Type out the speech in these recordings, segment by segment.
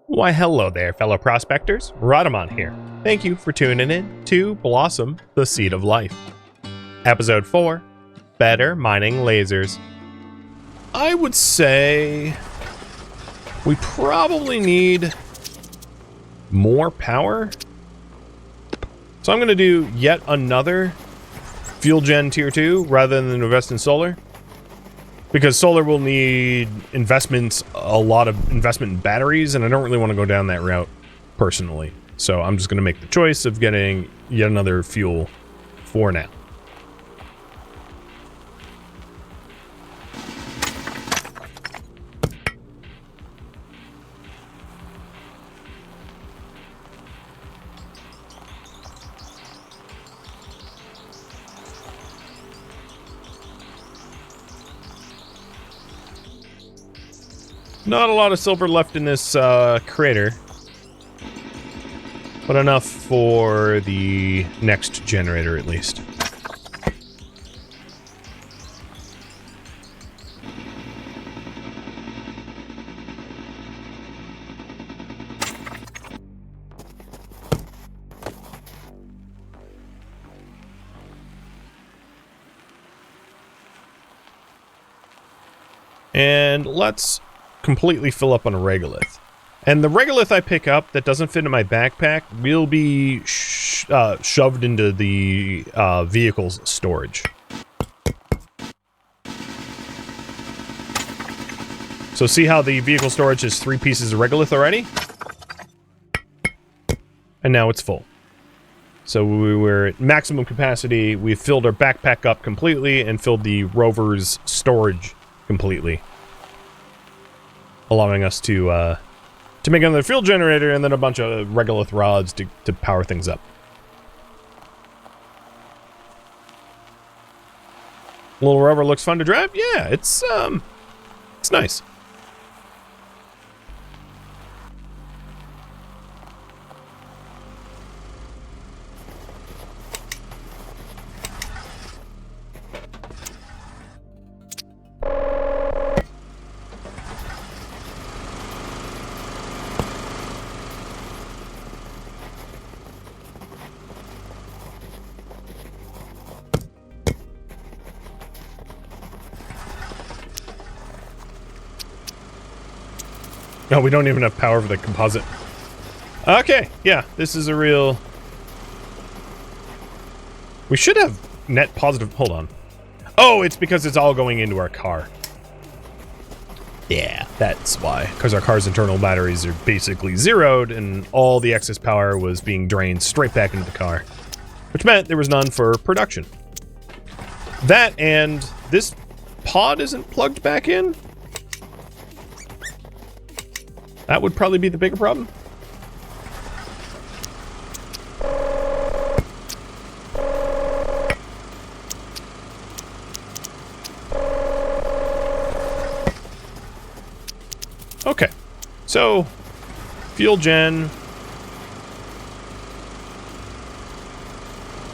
Why hello there, fellow prospectors. Rodamon here. Thank you for tuning in to Blossom, the Seed of Life. Episode 4, Better Mining Lasers. I would say we probably need more power. So I'm going to do yet another fuel gen tier 2 rather than invest in solar. Because solar will need investments, a lot of investment in batteries, and I don't really want to go down that route personally. So I'm just going to make the choice of getting yet another fuel for now. Not a lot of silver left in this crater, but enough for the next generator at least. And let's completely fill up on a regolith. And the regolith I pick up that doesn't fit in my backpack will be shoved into the vehicle's storage. So see how the vehicle storage is 3 pieces of regolith already? And now it's full. So we were at maximum capacity. We filled our backpack up completely and filled the rover's storage completely, allowing us to make another fuel generator and then a bunch of regolith rods to power things up. Little rover looks fun to drive. Yeah, it's nice. No, we don't even have power for the composite. Okay, yeah, this is a real... We should have net positive... Hold on. Oh, it's because it's all going into our car. Yeah, that's why. Because our car's internal batteries are basically zeroed, and all the excess power was being drained straight back into the car. Which meant there was none for production. That, and this pod isn't plugged back in? That would probably be the bigger problem. Okay, so fuel gen.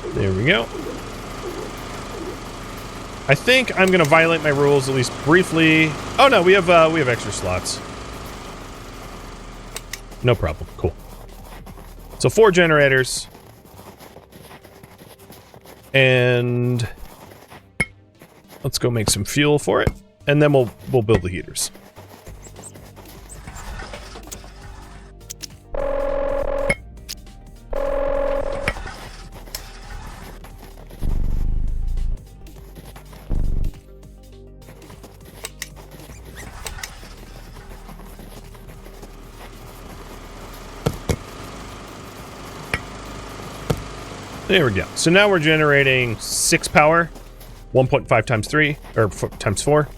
There we go. I think I'm gonna violate my rules at least briefly. Oh no, we have extra slots. No problem. Cool. So 4 generators. And let's go make some fuel for it. And then we'll build the heaters. There we go. So now we're generating 6 power, 1.5 times 3, or times 4.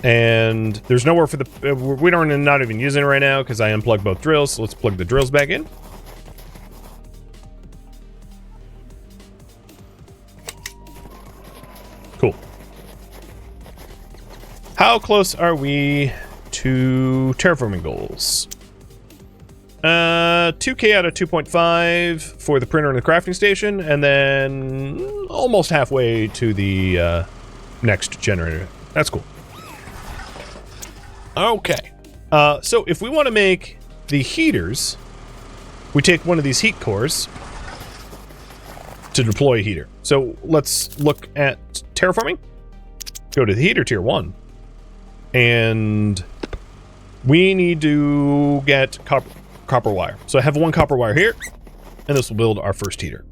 And there's nowhere for the... we don't not even using it right now because I unplugged both drills. So let's plug the drills back in. Cool. How close are we to terraforming goals? 2K out of 2.5 for the printer and the crafting station, and then almost halfway to the next generator. That's cool. Okay. So if we want to make the heaters, we take one of these heat cores to deploy a heater. So let's look at terraforming. Go to the heater tier 1. And we need to get copper wire. So I have one copper wire here, and this will build our first heater.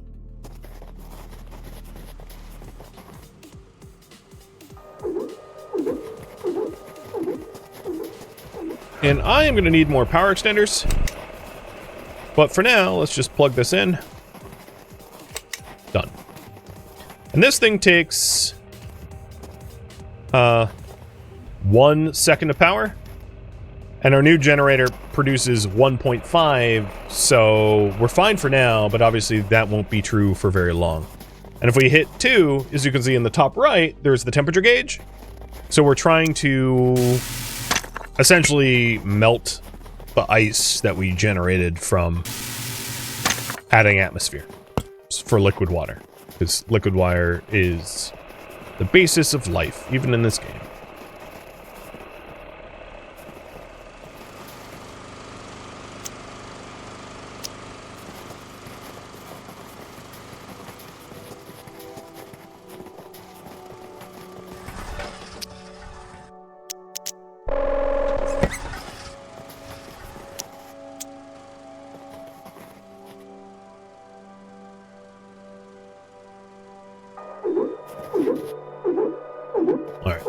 And I am going to need more power extenders. But for now, let's just plug this in. Done. And this thing takes 1 second of power. And our new generator produces 1.5, so we're fine for now, but obviously that won't be true for very long. And if we hit 2, as you can see in the top right, there's the temperature gauge. So we're trying to essentially melt the ice that we generated from adding atmosphere for liquid water. Because liquid water is the basis of life, even in this game.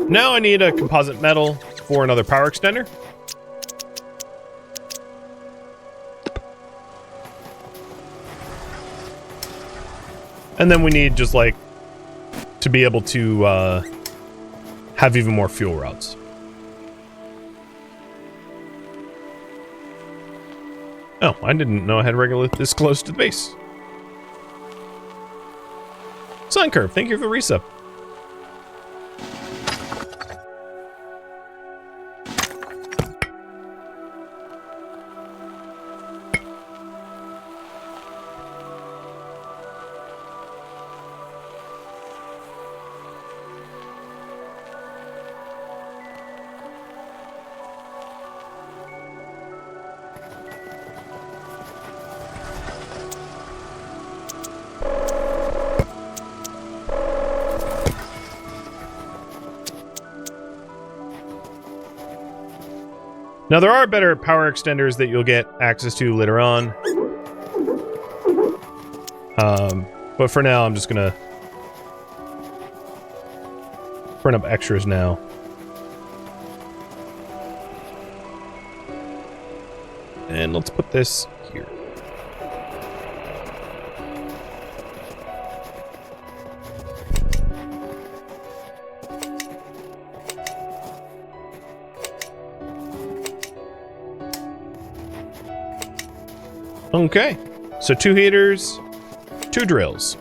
Now I need a composite metal for another power extender. And then we need just like to be able to have even more fuel rods. Oh, I didn't know I had regolith this close to the base. Sun Curve, thank you for the resub. Now, there are better power extenders that you'll get access to later on. But for now, I'm just gonna print up extras now. And let's put this here. Okay, so 2 heaters, 2 drills.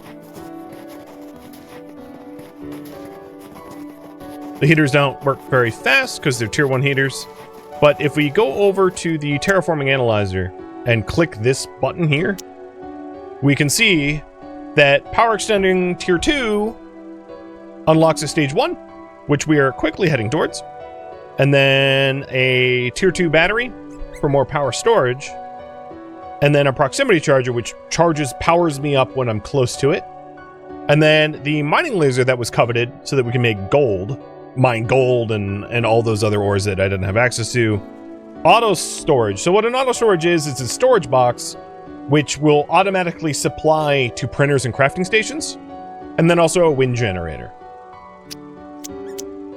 The heaters don't work very fast because they're tier 1 heaters, but if we go over to the terraforming analyzer and click this button here, we can see that power extending tier 2 unlocks a stage 1, which we are quickly heading towards, and then a tier 2 battery for more power storage, and then a proximity charger, which powers me up when I'm close to it. And then the mining laser that was coveted so that we can make gold, mine gold and all those other ores that I didn't have access to. Auto storage. So what an auto storage is, it's a storage box which will automatically supply to printers and crafting stations. And then also a wind generator.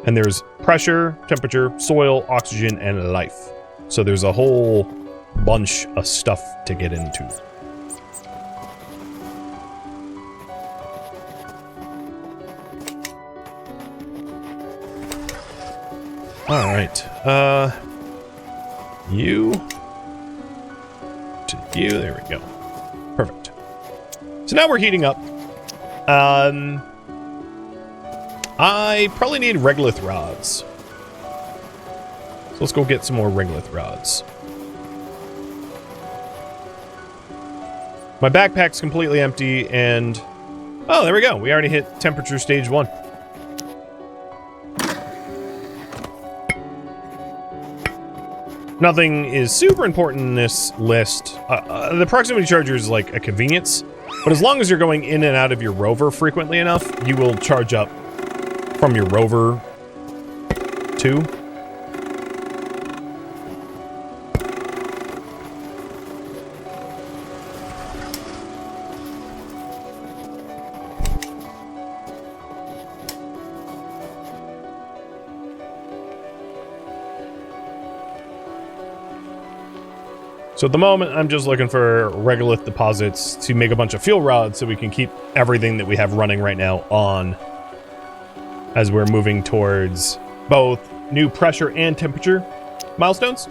And there's pressure, temperature, soil, oxygen, and life. So there's a whole bunch of stuff to get into. All right. You to you. There we go. Perfect. So now we're heating up. I probably need regolith rods. So let's go get some more regolith rods. My backpack's completely empty, and oh, there we go. We already hit temperature stage 1. Nothing is super important in this list. The proximity charger is like a convenience, but as long as you're going in and out of your rover frequently enough, you will charge up from your rover too. So at the moment, I'm just looking for regolith deposits to make a bunch of fuel rods so we can keep everything that we have running right now on as we're moving towards both new pressure and temperature milestones.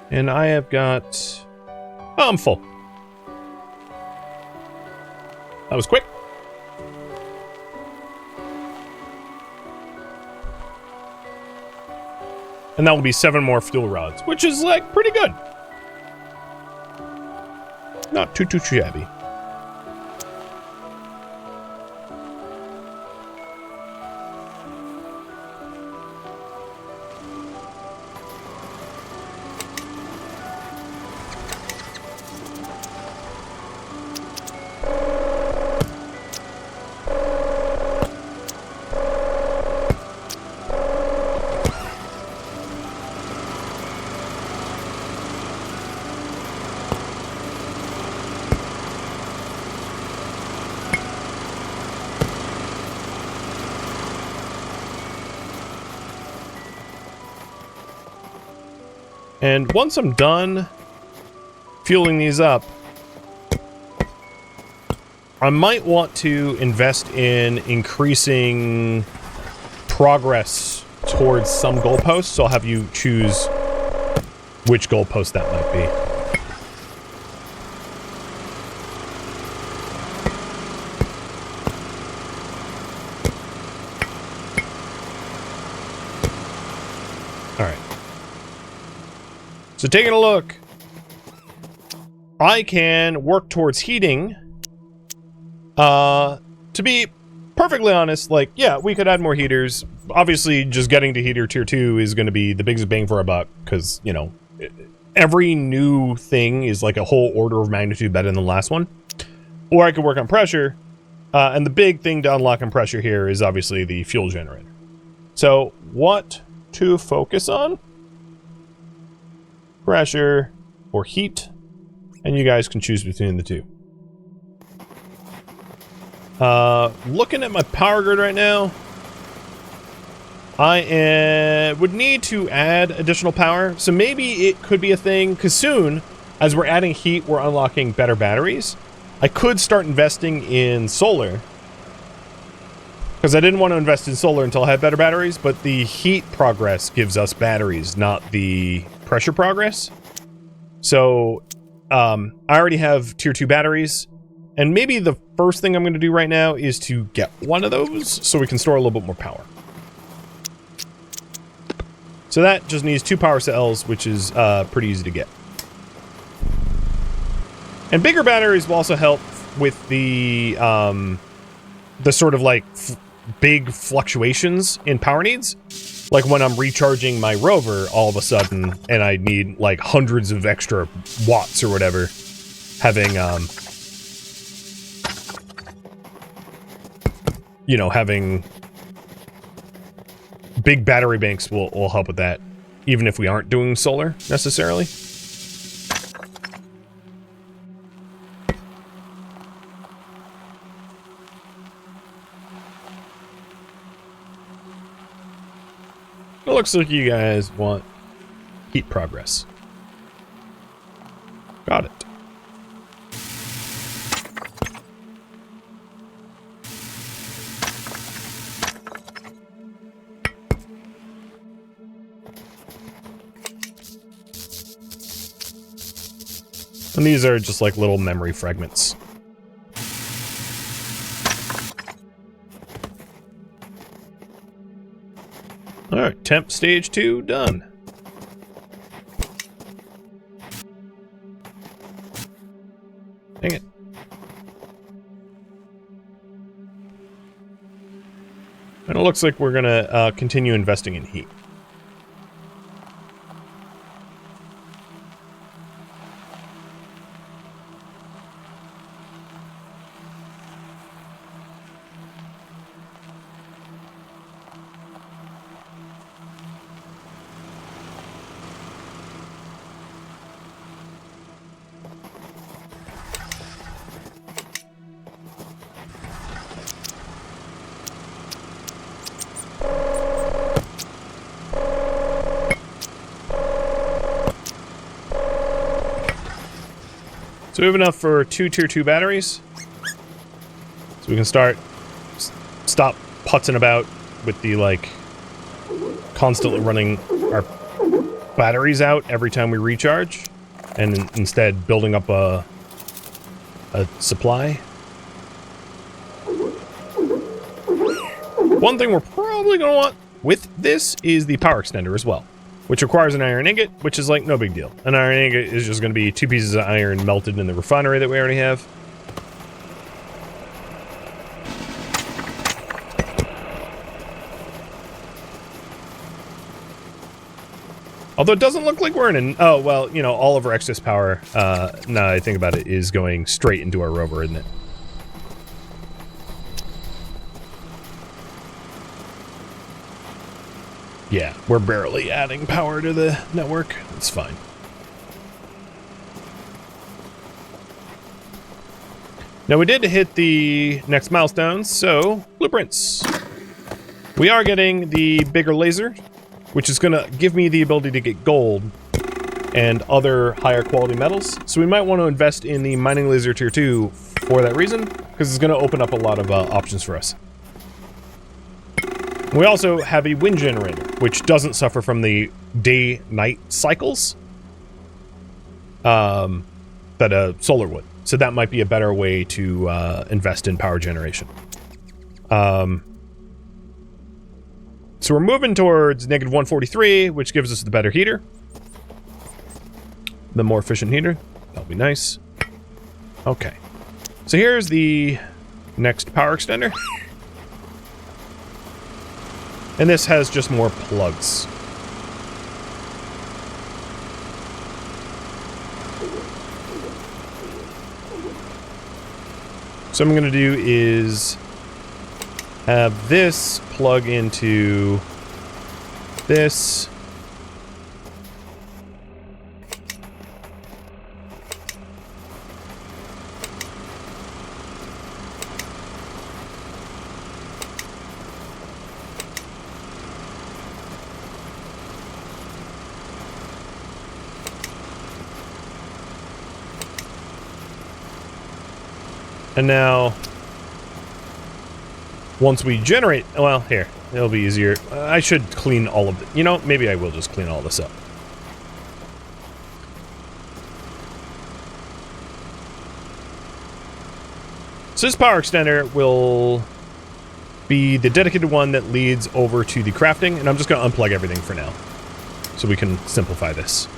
And I have got... Oh, I'm full. That was quick. And that will be 7 more fuel rods, which is, like, pretty good. Not too shabby. And once I'm done fueling these up, I might want to invest in increasing progress towards some goalposts, so I'll have you choose which goalpost that might be. So taking a look, I can work towards heating. To be perfectly honest, like, yeah, we could add more heaters. Obviously, just getting to heater tier 2 is going to be the biggest bang for our buck, because, you know, every new thing is like a whole order of magnitude better than the last one. Or I could work on pressure, and the big thing to unlock on pressure here is obviously the fuel generator. So, what to focus on? Pressure or heat, and you guys can choose between the two. Looking at my power grid right now, I would need to add additional power, so maybe it could be a thing, because soon, as we're adding heat, we're unlocking better batteries. I could start investing in solar, because I didn't want to invest in solar until I had better batteries, but the heat progress gives us batteries, not the pressure progress. So I already have tier 2 batteries, and maybe the first thing I'm going to do right now is to get one of those so we can store a little bit more power. So that just needs 2 power cells, which is pretty easy to get. And bigger batteries will also help with the sort of like big fluctuations in power needs. Like when I'm recharging my rover all of a sudden and I need like hundreds of extra watts or whatever, having, you know, having big battery banks will help with that, even if we aren't doing solar necessarily. It looks like you guys want heat progress. Got it. And these are just like little memory fragments. Alright, temp stage 2 done. Dang it. And it looks like we're gonna continue investing in heat. So we have enough for 2 tier 2 batteries. So we can stop putzing about with the, like, constantly running our batteries out every time we recharge. And instead building up a supply. One thing we're probably going to want with this is the power extender as well, which requires an iron ingot, which is like no big deal. An iron ingot is just going to be 2 pieces of iron melted in the refinery that we already have. Although it doesn't look like we're in an... Oh, well, you know, all of our excess power, now that I think about it, is going straight into our rover, isn't it? Yeah, we're barely adding power to the network. It's fine. Now, we did hit the next milestones, so blueprints. We are getting the bigger laser, which is going to give me the ability to get gold and other higher quality metals. So we might want to invest in the mining laser tier 2 for that reason, because it's going to open up a lot of options for us. We also have a wind generator, which doesn't suffer from the day-night cycles that a solar would. So that might be a better way to invest in power generation. So we're moving towards negative 143, which gives us the better heater. The more efficient heater. That'll be nice. Okay. So here's the next power extender. And this has just more plugs. So what I'm going to do is have this plug into this. And now, once we generate, well, here, it'll be easier. I should clean all of it. You know, maybe I will just clean all this up. So this power extender will be the dedicated one that leads over to the crafting, and I'm just going to unplug everything for now, so we can simplify this.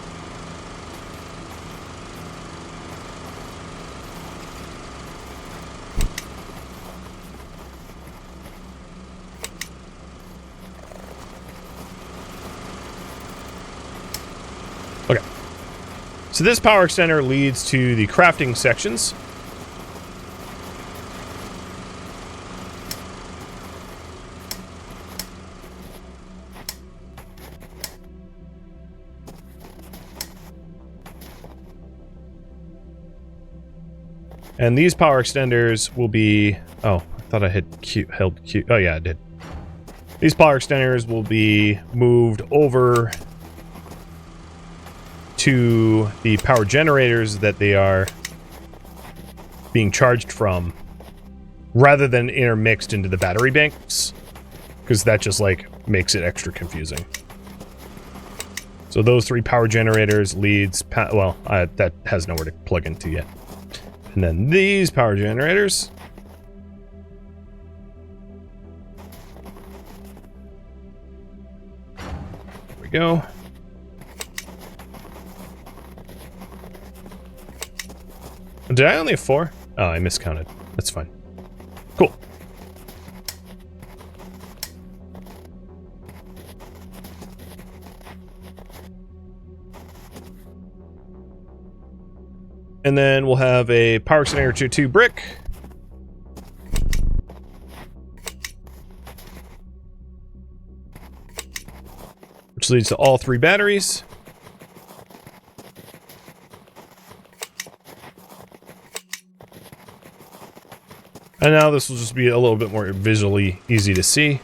Okay. So this power extender leads to the crafting sections. And these power extenders will be... Oh, I thought I had held Q. Oh, yeah, I did. These power extenders will be moved over to the power generators that they are being charged from, rather than intermixed into the battery banks, because that just, like, makes it extra confusing. So those 3 power generators leads, that has nowhere to plug into yet. And then these power generators. There we go. Did I only have 4? Oh, I miscounted. That's fine. Cool. And then we'll have a power extender tier 2 brick. Which leads to all 3 batteries. And now this will just be a little bit more visually easy to see.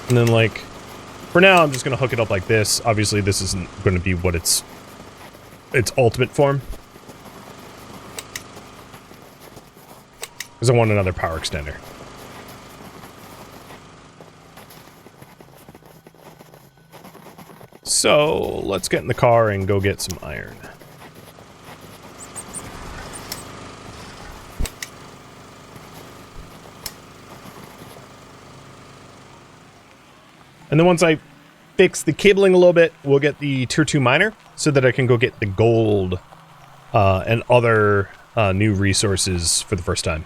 And then, like, for now, I'm just going to hook it up like this. Obviously, this isn't going to be what its ultimate form. Because I want another power extender. So, let's get in the car and go get some iron. And then once I fix the cabling a little bit, we'll get the tier 2 miner so that I can go get the gold and other new resources for the first time.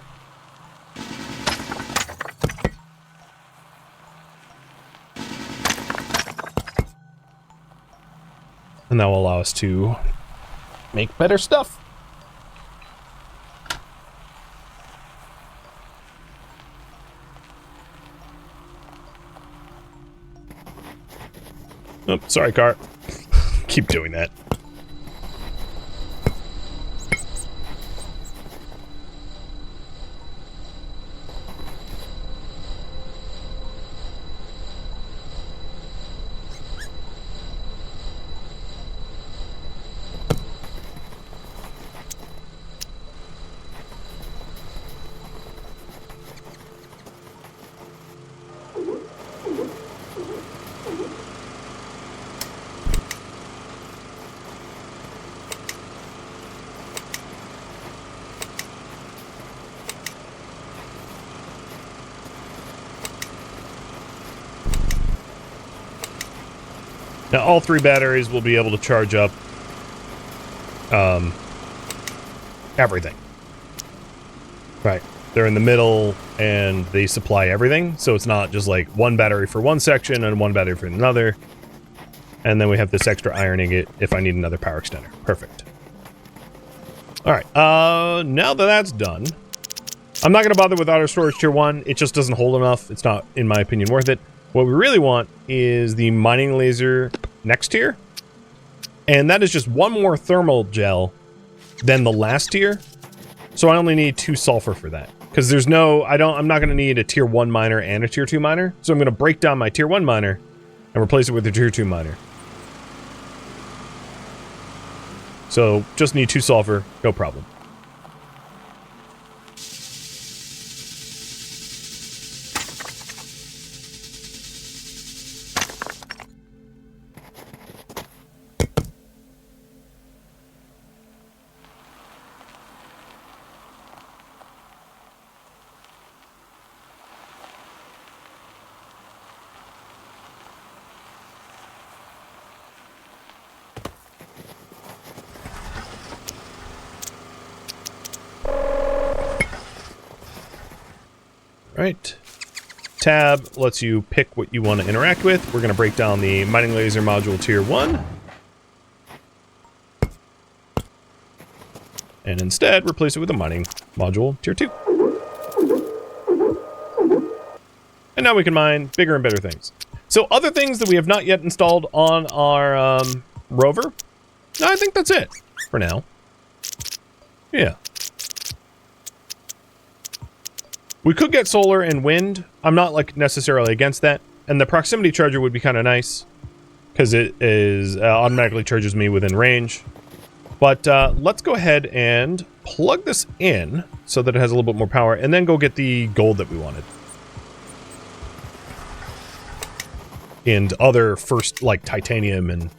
And that will allow us to make better stuff. Oh, sorry, car. Keep doing that. Now, all 3 batteries will be able to charge up everything. Right. They're in the middle, and they supply everything, so it's not just like one battery for one section and one battery for another. And then we have this extra iron ingot if I need another power extender. Perfect. Alright, now that that's done, I'm not going to bother with auto storage tier 1. It just doesn't hold enough. It's not, in my opinion, worth it. What we really want is the mining laser next tier. And that is just one more thermal gel than the last tier. So I only need 2 sulfur for that. Because there's no, I'm not going to need a tier 1 miner and a tier 2 miner. So I'm going to break down my tier 1 miner and replace it with a tier 2 miner. So just need 2 sulfur, no problem. Right. Tab lets you pick what you want to interact with. We're going to break down the mining laser module tier 1. And instead replace it with a mining module tier 2. And now we can mine bigger and better things. So other things that we have not yet installed on our rover. No, I think that's it for now. Yeah. We could get solar and wind. I'm not like necessarily against that. And the proximity charger would be kind of nice because it is automatically charges me within range. But let's go ahead and plug this in so that it has a little bit more power and then go get the gold that we wanted. and other first, like titanium and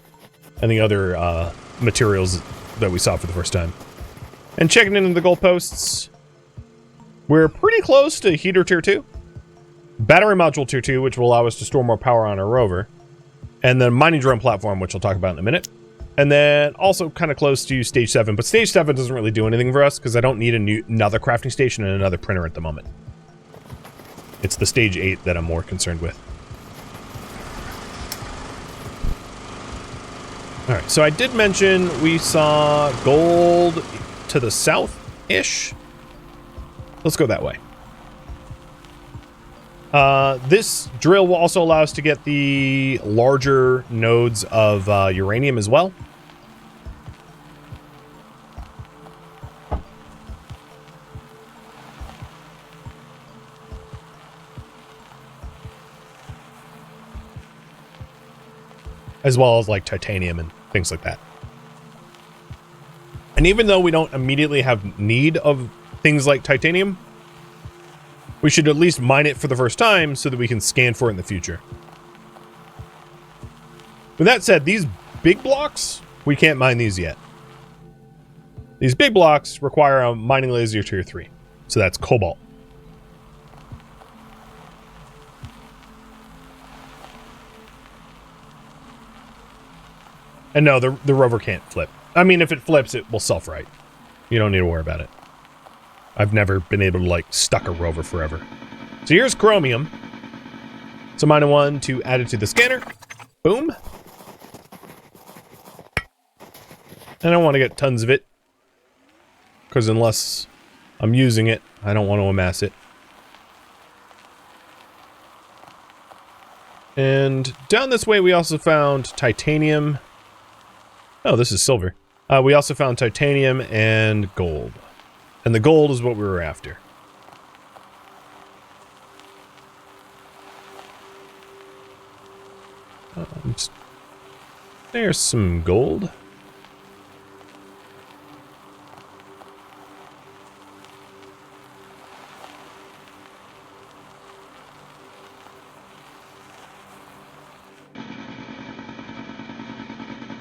the other materials that we saw for the first time. And checking into the goalposts, we're pretty close to heater tier 2, battery module tier 2, which will allow us to store more power on our rover, and then mining drone platform, which I'll talk about in a minute. And then also kind of close to stage 7, but stage 7 doesn't really do anything for us because I don't need another crafting station and another printer at the moment. It's the stage 8 that I'm more concerned with. Alright, so I did mention we saw gold to the south-ish. Let's go that way. This drill will also allow us to get the larger nodes of uranium as well. As well as like titanium and things like that. And even though we don't immediately have need of things like titanium, we should at least mine it for the first time so that we can scan for it in the future. With that said, these big blocks, we can't mine these yet. These big blocks require a mining laser tier 3. So that's cobalt. And no, the rover can't flip. I mean, if it flips, it will self-right. You don't need to worry about it. I've never been able to, like, stuck a rover forever. So here's chromium. So mine 1 to add it to the scanner. Boom. And I want to get tons of it. Because unless I'm using it, I don't want to amass it. And down this way, we also found titanium. Oh, this is silver. We also found titanium and gold. And the gold is what we were after. There's some gold.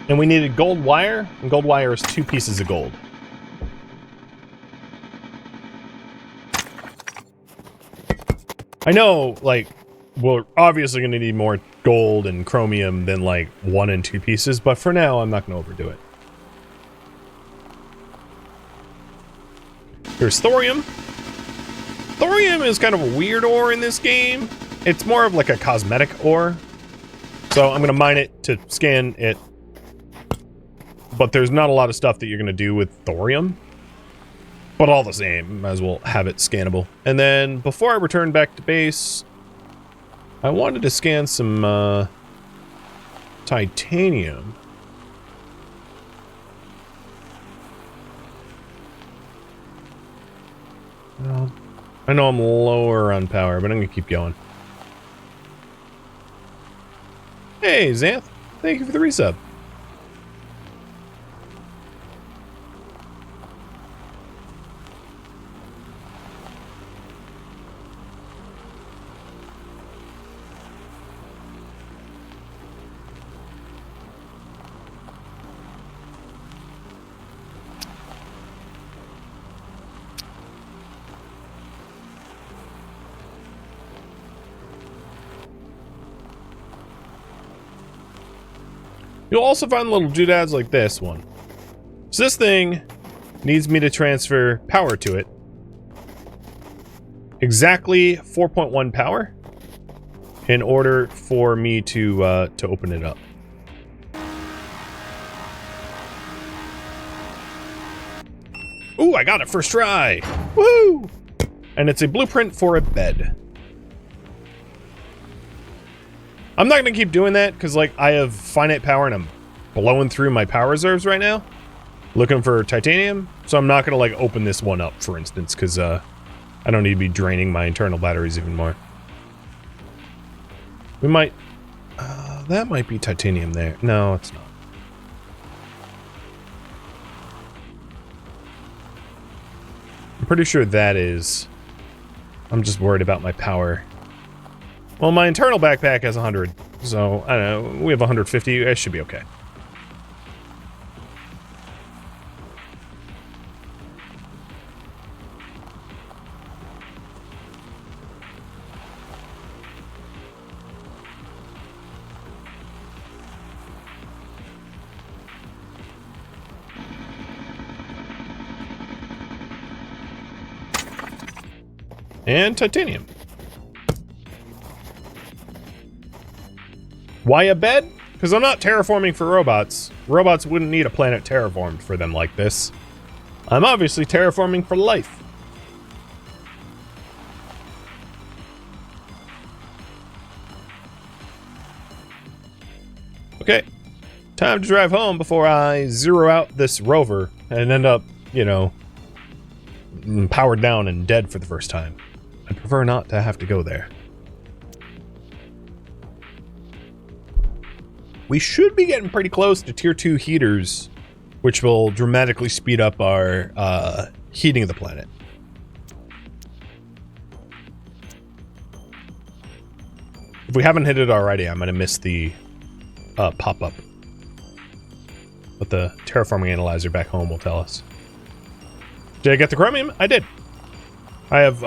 And we needed gold wire, and gold wire is 2 pieces of gold. I know, like, we're obviously going to need more gold and chromium than, like, 1 and 2 pieces, but for now, I'm not going to overdo it. Here's thorium. Thorium is kind of a weird ore in this game. It's more of like a cosmetic ore. So I'm going to mine it to scan it. But there's not a lot of stuff that you're going to do with thorium. But all the same, might as well have it scannable. And then, before I return back to base, I wanted to scan some, titanium. Well, I know I'm lower on power, but I'm going to keep going. Hey, Xanth. Thank you for the resub. You'll also find little doodads like this one. So this thing needs me to transfer power to it. Exactly 4.1 power in order for me to open it up. Ooh, I got it first try! Woo! And it's a blueprint for a bed. I'm not going to keep doing that, because, like, I have finite power and I'm blowing through my power reserves right now. Looking for titanium. So I'm not going to, like, open this one up, for instance, because, I don't need to be draining my internal batteries even more. We might... that might be titanium there. No, it's not. I'm pretty sure that is... I'm just worried about my power. Well, my internal backpack has 100, so I don't know. We have 150. It should be okay. And titanium. Why a bed? Because I'm not terraforming for robots. Robots wouldn't need a planet terraformed for them like this. I'm obviously terraforming for life. Okay. Time to drive home before I zero out this rover and end up, you know, powered down and dead for the first time. I'd prefer not to have to go there. We should be getting pretty close to tier 2 heaters, which will dramatically speed up our heating of the planet. If we haven't hit it already, I'm going to miss the pop-up. But the terraforming analyzer back home will tell us. Did I get the chromium? I did. I have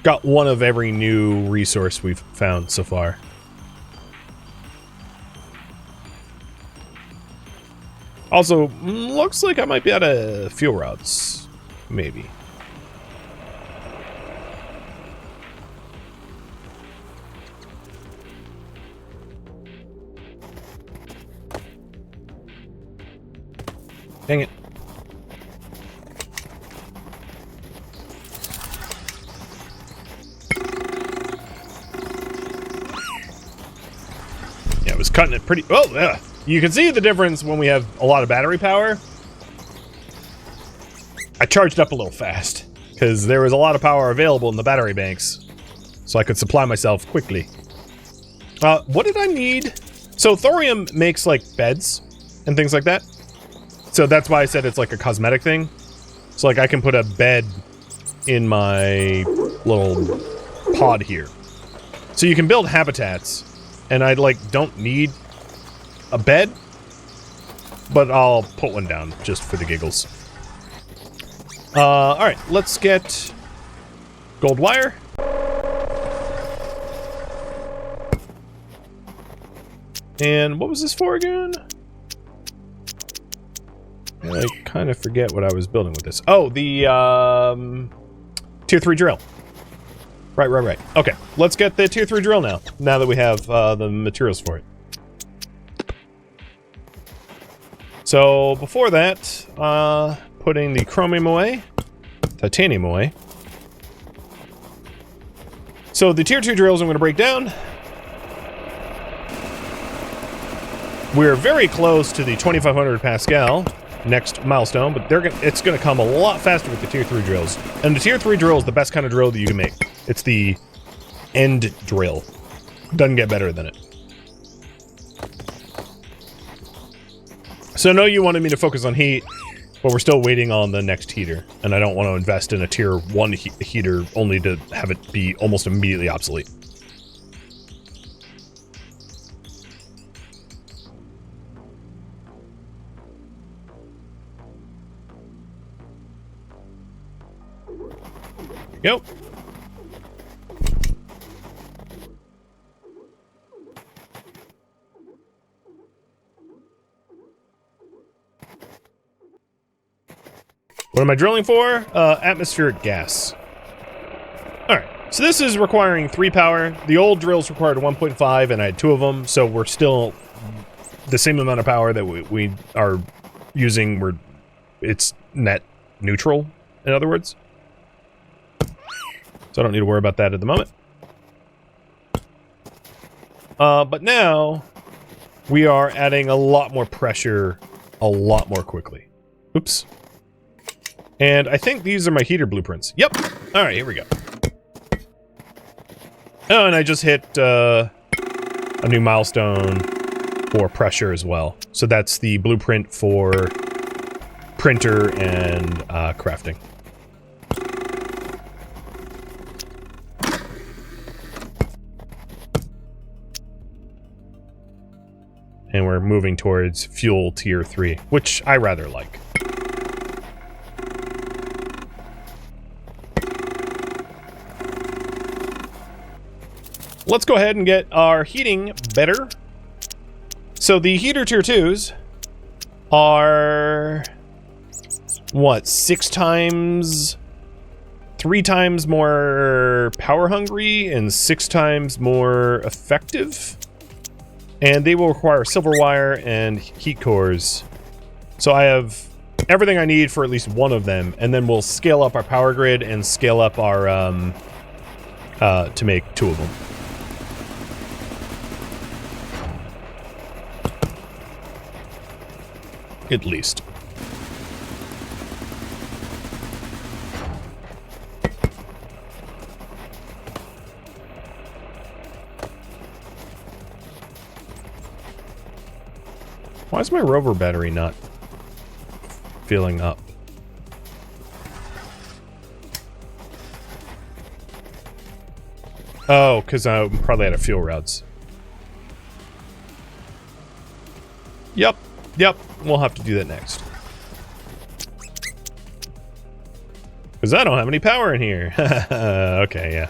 got one of every new resource we've found so far. Also, looks like I might be out of fuel rods. Maybe. Dang it. Yeah, it was cutting it pretty... Oh, yeah. You can see the difference when we have a lot of battery power. I charged up a little fast because there was a lot of power available in the battery banks, so I could supply myself quickly. What did I need? So thorium makes like beds and things like that. So that's why I said it's like a cosmetic thing. So like I can put a bed in my little pod here. So you can build habitats, and I like don't need a bed, but I'll put one down just for the giggles. Alright, let's get gold wire. And what was this for again? I kind of forget what I was building with this. Oh, the tier 3 drill. Right. Okay, let's get the tier 3 drill now that we have the materials for it. So before that, putting the chromium away, titanium away. So the tier 2 drills I'm going to break down. We're very close to the 2500 Pascal next milestone, but it's going to come a lot faster with the tier 3 drills. And the tier 3 drill is the best kind of drill that you can make. It's the end drill. Doesn't get better than it. So I know you wanted me to focus on heat, but we're still waiting on the next heater, and I don't want to invest in a tier 1 heater only to have it be almost immediately obsolete. Go. What am I drilling for? Atmospheric gas. Alright, so this is requiring 3 power. The old drills required 1.5, and I had 2 of them, so we're still the same amount of power that we are using. It's net neutral, in other words. So I don't need to worry about that at the moment. But now, we are adding a lot more pressure a lot more quickly. Oops. And I think these are my heater blueprints. Yep. All right, here we go. Oh, and I just hit a new milestone for pressure as well. So that's the blueprint for printer and crafting. and we're moving towards fuel tier 3, which I rather like. Let's go ahead and get our heating better. So the heater tier 2s are what, 3 times more power hungry and 6 times more effective, and they will require silver wire and heat cores. So I have everything I need for at least one of them, and then we'll scale up our power grid and scale up our to make 2 of them. At least. Why is my rover battery not filling up? Oh, because I'm probably out of fuel rods. Yep. We'll have to do that next. Because I don't have any power in here. Okay, yeah.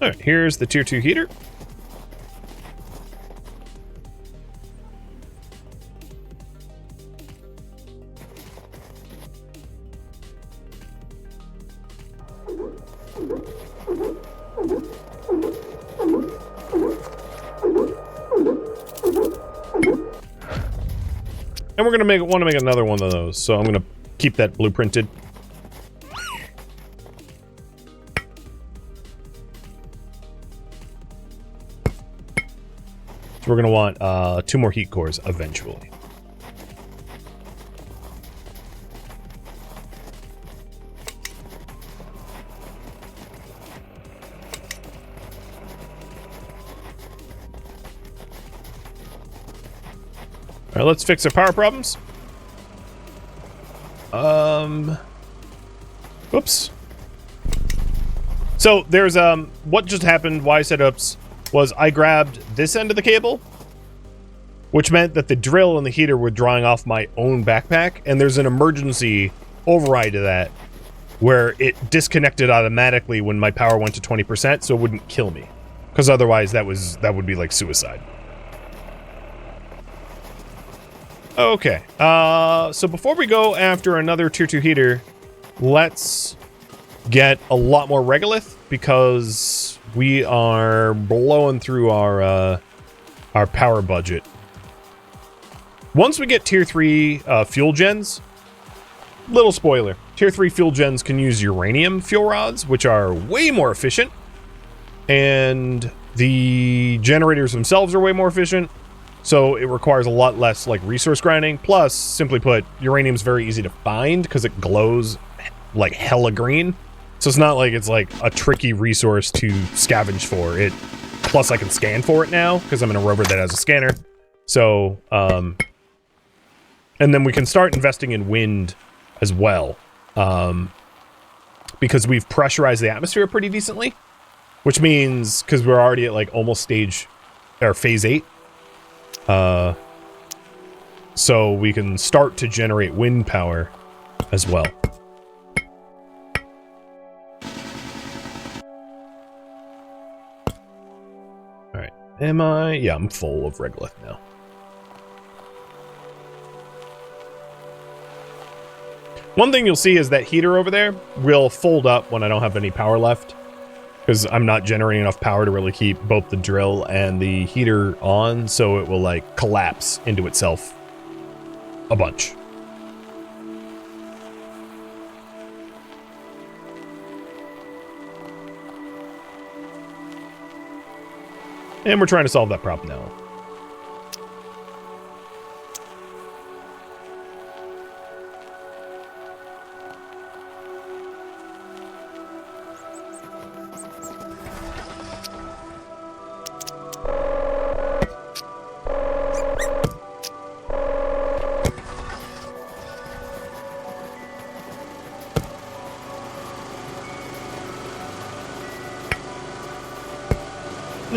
Alright, here's the tier 2 heater. And we're gonna want to make another one of those, so I'm gonna keep that blueprinted. So we're gonna want 2 more heat cores eventually. Alright, let's fix our power problems. Oops. So there's what just happened, why I said oops, was I grabbed this end of the cable, which meant that the drill and the heater were drawing off my own backpack, and there's an emergency override to that where it disconnected automatically when my power went to 20%, so it wouldn't kill me. Because otherwise that would be like suicide. Okay, so before we go after another tier 2 heater, let's get a lot more regolith, because we are blowing through our power budget. Once we get tier 3 fuel gens, little spoiler, tier 3 fuel gens can use uranium fuel rods, which are way more efficient, and the generators themselves are way more efficient. So it requires a lot less like resource grinding. Plus, simply put, uranium's very easy to find because it glows like hella green. So it's not like it's like a tricky resource to scavenge for it. Plus I can scan for it now because I'm in a rover that has a scanner. So, and then we can start investing in wind as well. Because we've pressurized the atmosphere pretty decently. Which means, because we're already at like almost phase 8. So we can start to generate wind power as well. Alright, am I? Yeah, I'm full of regolith now. One thing you'll see is that heater over there will fold up when I don't have any power left. Because I'm not generating enough power to really keep both the drill and the heater on, so it will like collapse into itself a bunch. And we're trying to solve that problem now.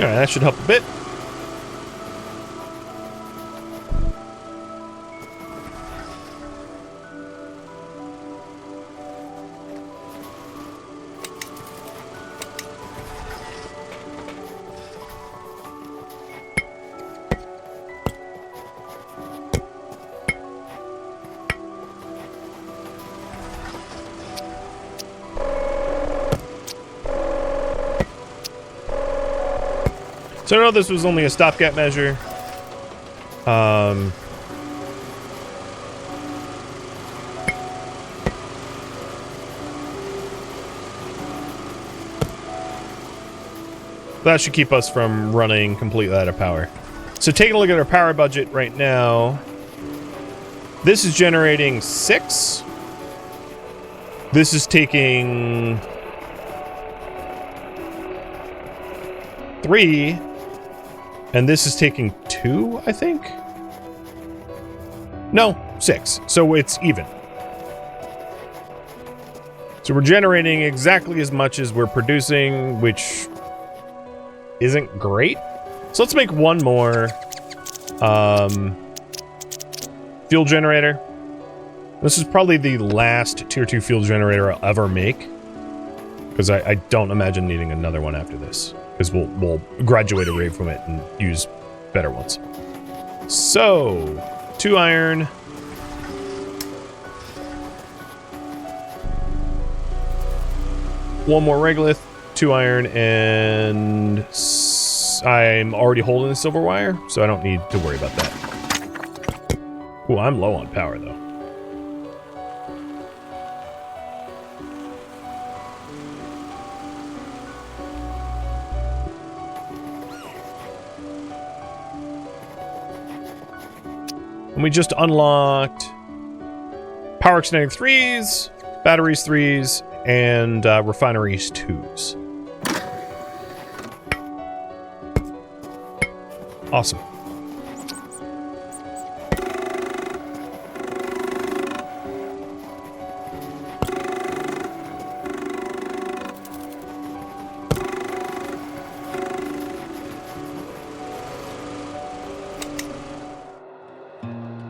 Alright, that should help a bit. So I know this was only a stopgap measure. That should keep us from running completely out of power. So taking a look at our power budget right now, this is generating 6. This is taking 3. And this is taking 2, I think? No, 6. So it's even. So we're generating exactly as much as we're producing, which isn't great. So let's make one more fuel generator. This is probably the last tier 2 fuel generator I'll ever make, because I don't imagine needing another one after this, because we'll graduate away from it and use better ones. So 2 iron, one more regolith, 2 iron, and I'm already holding the silver wire, so I don't need to worry about that. Ooh, I'm low on power though. And we just unlocked power extending 3s, batteries 3s, and refineries 2s. Awesome.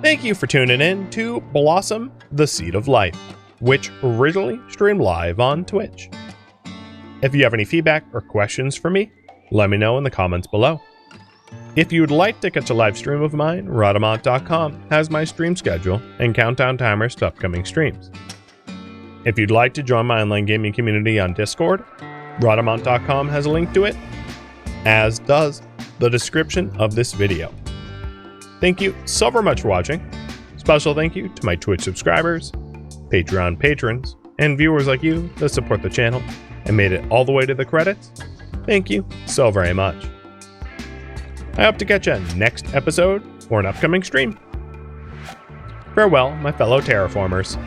Thank you for tuning in to Blossom, the Seed of Life, which originally streamed live on Twitch. If you have any feedback or questions for me, let me know in the comments below. If you would like to catch a live stream of mine, Rodamont.com has my stream schedule and countdown timers to upcoming streams. If you'd like to join my online gaming community on Discord, Rodamont.com has a link to it, as does the description of this video. Thank you so very much for watching. Special thank you to my Twitch subscribers, Patreon patrons, and viewers like you that support the channel and made it all the way to the credits. Thank you so very much. I hope to catch you next episode or an upcoming stream. Farewell, my fellow terraformers.